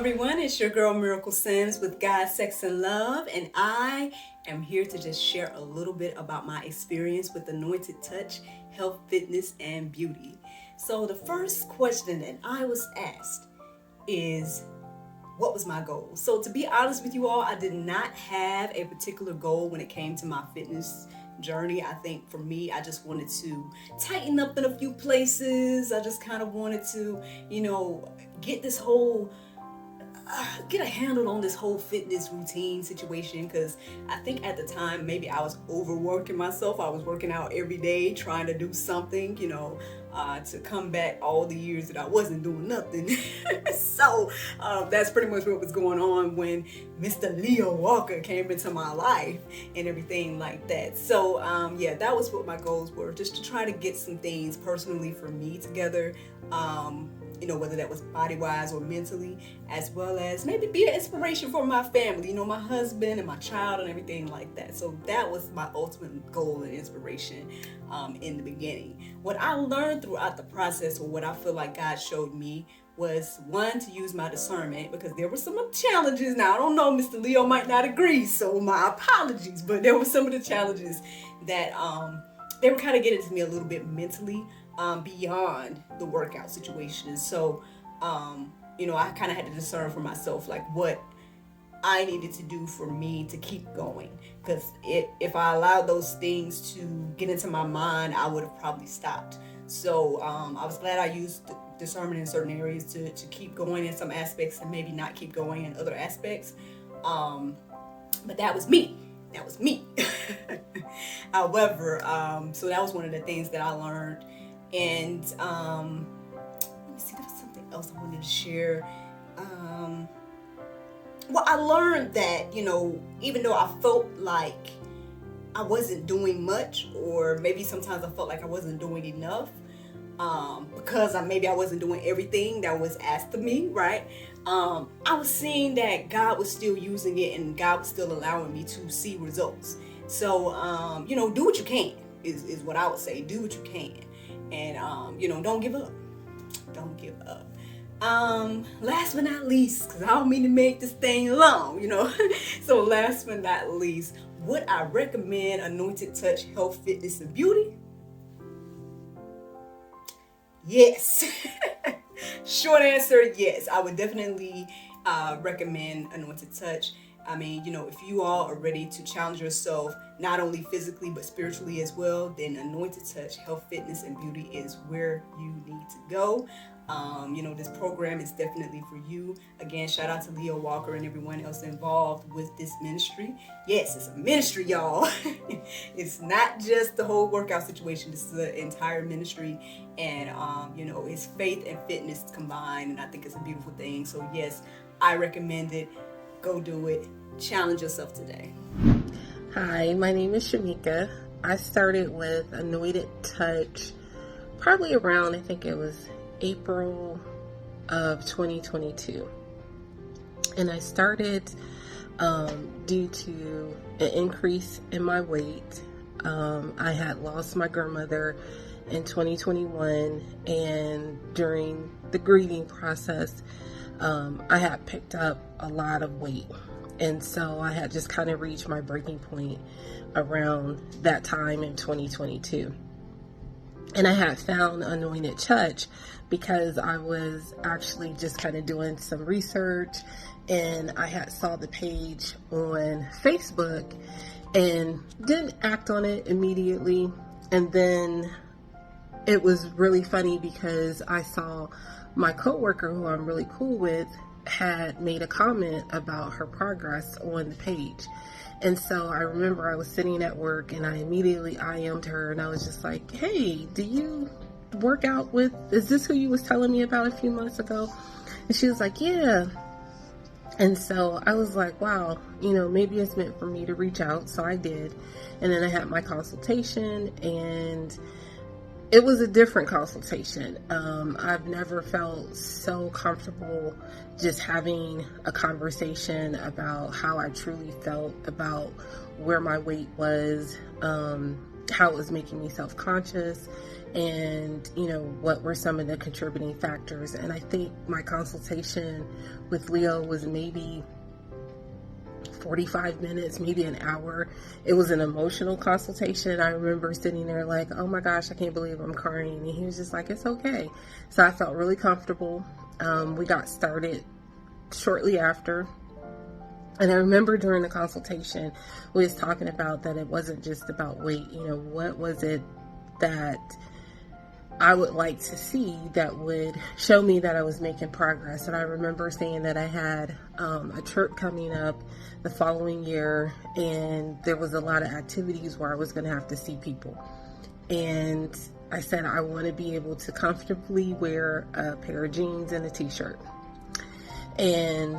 everyone, it's your girl Miracle Sims with God, Sex, and Love, and I am here to just share a little bit about my experience with Anointed Touch, Health, Fitness, and Beauty. So the first question that I was asked is, what was my goal? So to be honest with you all, I did not have a particular goal when it came to my fitness journey. I think for me, I just wanted to tighten up in a few places. I just kind of wanted to, get this whole get a handle on this whole fitness routine situation, because I think at the time maybe I was overworking myself. I was working out every day trying to do something, to combat all the years that I wasn't doing nothing. So that's pretty much what was going on when Mr. Leo Walker came into my life and everything like that. So that was what my goals were, just to try to get some things personally for me together, whether that was body-wise or mentally, as well as maybe be an inspiration for my family, my husband and my child and everything like that. So that was my ultimate goal and inspiration in the beginning. What I learned throughout the process, or what I feel like God showed me, was one, to use my discernment, because there were some challenges. Now, I don't know, Mr. Leo might not agree, so my apologies, but there were some of the challenges that they were kind of getting to me a little bit mentally, beyond the workout situation. So, I kind of had to discern for myself, like, what I needed to do for me to keep going. Because if I allowed those things to get into my mind, I would have probably stopped. So I was glad I used discernment in certain areas to keep going in some aspects and maybe not keep going in other aspects. But that was me. However, so that was one of the things that I learned. And let me see, there was something else I wanted to share. I learned that, even though I felt like I wasn't doing much, or maybe sometimes I felt like I wasn't doing enough, because maybe I wasn't doing everything that was asked of me, right? I was seeing that God was still using it, and God was still allowing me to see results. So, do what you can is what I would say. Do what you can. And, don't give up. Don't give up. Last but not least, because I don't mean to make this thing long, So last but not least, would I recommend Anointed Touch Health, Fitness, and Beauty? Yes. Short answer, yes. I would definitely recommend Anointed Touch. I mean, if you all are ready to challenge yourself, not only physically, but spiritually as well, then Anointed Touch Health, Fitness, and Beauty is where you need to go. This program is definitely for you. Again, shout out to Leo Walker and everyone else involved with this ministry. Yes, it's a ministry, y'all. It's not just the whole workout situation. This is the entire ministry. And, it's faith and fitness combined. And I think it's a beautiful thing. So, yes, I recommend it. Go do it. Challenge yourself today. Hi, my name is Shamika. I started with Anointed Touch probably around, I think it was April of 2022. And I started due to an increase in my weight. I had lost my grandmother in 2021, and during the grieving process, I had picked up a lot of weight. And so I had just kind of reached my breaking point around that time in 2022. And I had found Anointed Touch because I was actually just kind of doing some research, and I had saw the page on Facebook and didn't act on it immediately. And then it was really funny because I saw my coworker, who I'm really cool with, had made a comment about her progress on the page. And so I remember I was sitting at work and I immediately IM'd her, and I was just like, hey, do you work out with, is this who you was telling me about a few months ago? And she was like, yeah. And so I was like, wow, maybe it's meant for me to reach out. So I did. And then I had my consultation, and it was a different consultation. I've never felt so comfortable just having a conversation about how I truly felt about where my weight was, how it was making me self-conscious, and what were some of the contributing factors. And I think my consultation with Leo was maybe 45 minutes, maybe an hour. It was an emotional consultation. I remember sitting there like, oh my gosh, I can't believe I'm crying. And he was just like, it's okay. So I felt really comfortable. We got started shortly after. And I remember during the consultation, we was talking about that it wasn't just about weight. What was it that I would like to see that would show me that I was making progress? And I remember saying that I had a trip coming up the following year, and there was a lot of activities where I was going to have to see people. And I said I want to be able to comfortably wear a pair of jeans and a t-shirt. And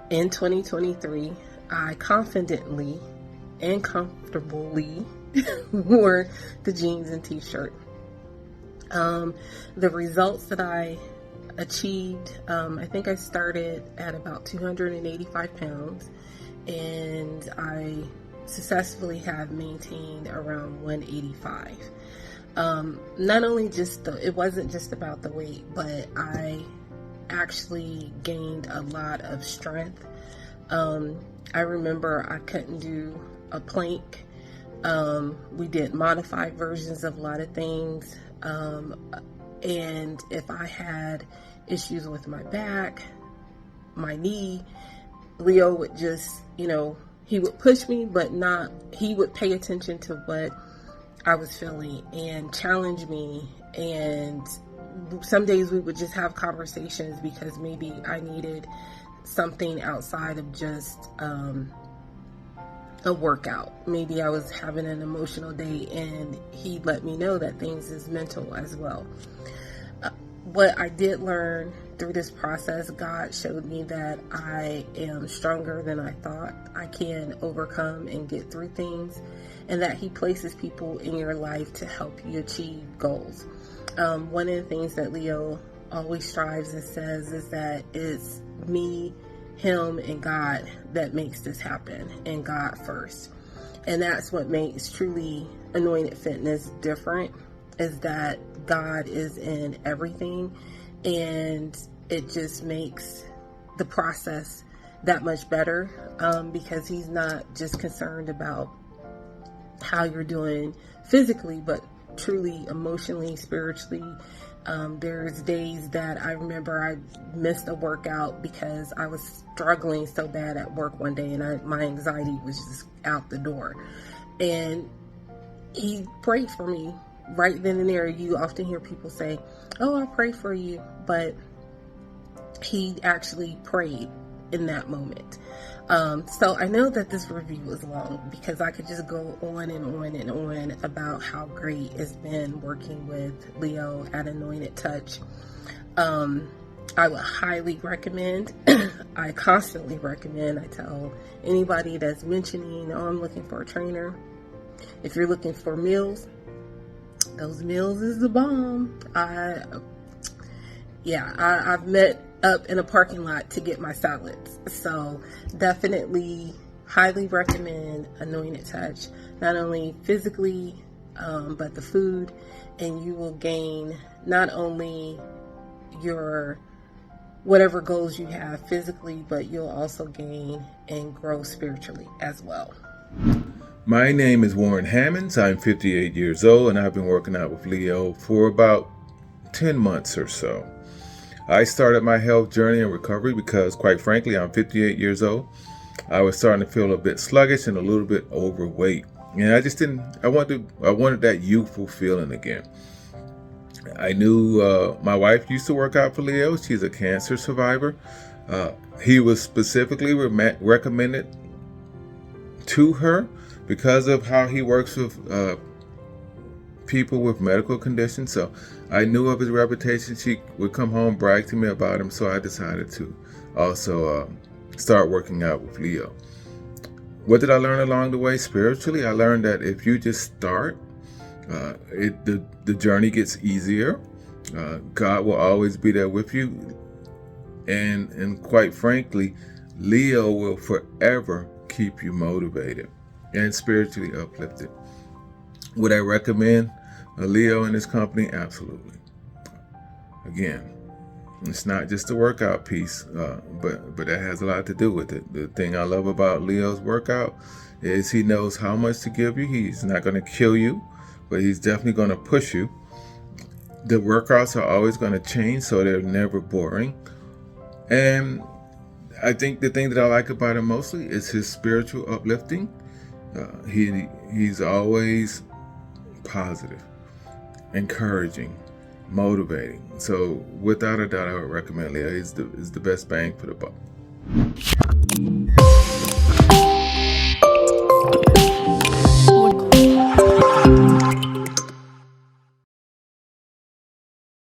in 2023, I confidently and comfortably wore the jeans and t-shirt. The results that I achieved, I think I started at about 285 pounds, and I successfully have maintained around 185. Not only it wasn't just about the weight, but I actually gained a lot of strength. I remember I couldn't do a plank. We did modified versions of a lot of things. And if I had issues with my back, my knee, Leo would just, he would push me, but he would pay attention to what I was feeling and challenge me. And some days we would just have conversations because maybe I needed something outside of just a workout. Maybe I was having an emotional day, and he let me know that things is mental as well. What I did learn through this process, God showed me that I am stronger than I thought. I can overcome and get through things, and that He places people in your life to help you achieve goals. One of the things that Leo always strives and says is that it's me, him, and God that makes this happen, and God first. And that's what makes truly Anointed Fitness different, is that God is in everything, and it just makes the process that much better, because He's not just concerned about how you're doing physically, but truly emotionally, spiritually. There's days that I remember I missed a workout because I was struggling so bad at work one day, and my anxiety was just out the door. And He prayed for me right then and there. You often hear people say, oh, I'll pray for you. But He actually prayed in that moment. So I know that this review was long because I could just go on and on and on about how great it's been working with Leo at Anointed Touch. I would highly recommend, I constantly recommend, I tell anybody that's mentioning, oh, I'm looking for a trainer. If you're looking for meals, those meals is the bomb. I've met up in a parking lot to get my salads. So definitely highly recommend Anointed Touch, not only physically, but the food, and you will gain not only your whatever goals you have physically, but you'll also gain and grow spiritually as well. My name is Warren Hammonds. I'm 58 years old, and I've been working out with Leo for about 10 months or so. I started my health journey and recovery because, quite frankly, I'm 58 years old. I was starting to feel a bit sluggish and a little bit overweight. And I wanted that youthful feeling again. I knew my wife used to work out for Leo. She's a cancer survivor. He was specifically recommended to her because of how he works with people with medical conditions. So I knew of his reputation. She would come home, brag to me about him. So I decided to also start working out with Leo. What did I learn along the way? Spiritually, I learned that if you just start, the journey gets easier. God will always be there with you. And quite frankly, Leo will forever keep you motivated and spiritually uplifted. Would I recommend a Leo in this company? Absolutely. Again, it's not just the workout piece, but that has a lot to do with it. The thing I love about Leo's workout is he knows how much to give you. He's not going to kill you, but he's definitely going to push you. The workouts are always going to change, so they're never boring. And I think the thing that I like about him mostly is his spiritual uplifting. He's always positive, encouraging, motivating. So without a doubt, I would recommend Leo. He's the best bang for the buck.